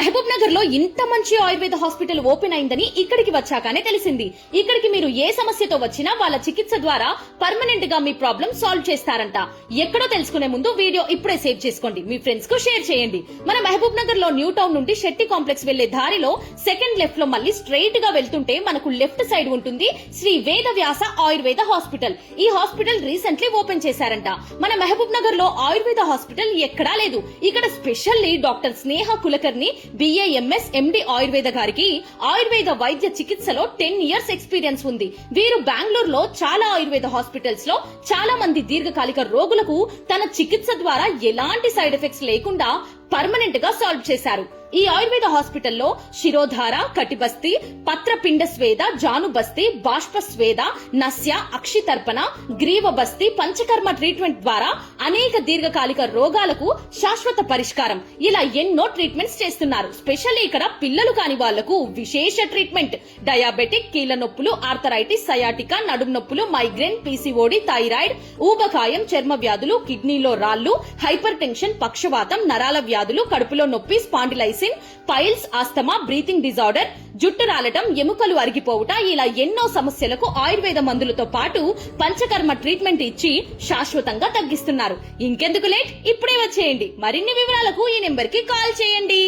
మహబూబ్ నగర్ లో ఇంత మంచి ఆయుర్వేద హాస్పిటల్ ఓపెన్ అయిందని ఇక్కడికి వచ్చాకనే తెలిసింది. ఇక్కడికి మీరు ఏ సమస్యతో వచ్చినా వాళ్ళ చికిత్స ద్వారా పర్మనెంట్ గా మీ ప్రాబ్లం సాల్వ్ చేస్తారంట. ఎక్కడో తెలుసుకునే ముందు వీడియో ఇప్పుడే సేవ్ చేసుకోండి, మీ ఫ్రెండ్స్ కు షేర్ చేయండి. మన మహబూబ్ నగర్ లో న్యూ టౌన్ నుండి శెట్టి కాంప్లెక్స్ వెళ్లే దారిలో సెకండ్ లెఫ్ట్ లో మళ్ళీ స్ట్రైట్ గా వెళ్తుంటే మనకు లెఫ్ట్ సైడ్ ఉంటుంది శ్రీ వేద వ్యాస ఆయుర్వేద హాస్పిటల్. ఈ హాస్పిటల్ రీసెంట్లీ ఓపెన్ చేశారంట. మన మహబూబ్ నగర్ లో ఆయుర్వేద హాస్పిటల్ ఎక్కడా లేదు. ఇక్కడ స్పెషల్లీ డాక్టర్ స్నేహ కులకర్ణి BAMS MD ఆయుర్వేద గారికి ఆయుర్వేద వైద్య చికిత్సలో 10 years ఎక్స్పీరియన్స్ ఉంది. వీరు బెంగళూరులో చాలా ఆయుర్వేద హాస్పిటల్స్ లో చాలా మంది దీర్ఘకాలిక రోగులకు తన చికిత్స ద్వారా ఎలాంటి సైడ్ ఎఫెక్ట్స్ లేకుండా పర్మనెంట్ గా సాల్వ్ చేశారు. ఈ ఆయుర్వేద హాస్పిటల్లో శిరోధార, కటిబస్తి, పత్రపిండ స్వేద, జానుబస్తి, బాష్ప స్వేద, నస్య, అక్షితర్పణ, గ్రీవ బస్తి, పంచకర్మ ట్రీట్మెంట్ ద్వారా అనేక దీర్ఘకాలిక రోగాలకు శాశ్వత పరిష్కారం. ఇలా ఎన్నో ట్రీట్మెంట్స్ చేస్తున్నారు. స్పెషల్లీ ఇక్కడ పిల్లలు కాని వాళ్లకు విశేష ట్రీట్మెంట్. డయాబెటిక్, కీళ్ల నొప్పులు, ఆర్థరైటిస్, సయాటికా, నడుము నొప్పులు, మైగ్రేన్, PCOD, థైరాయిడ్, ఊబకాయం, చర్మ వ్యాధులు, కిడ్నీలో రాళ్లు, హైపర్ టెన్షన్, పక్షవాతం, నరాల వ్యాధులు, కడుపులో నొప్పి, spondylosis, piles, asthma, breathing disorder, జుట్టు రాలటం, ఎముకలు అరిగిపోవుట, ఇలా ఎన్నో సమస్యలకు ఆయుర్వేద మందులతో పాటు పంచకర్మ ట్రీట్మెంట్ ఇచ్చి శాశ్వతంగా తగ్గిస్తున్నారు. ఇంకెందుకు లేట్, ఇప్పుడే వచ్చేయండి. మరిన్ని వివరాలకు ఈ నెంబర్ కి కాల్ చేయండి.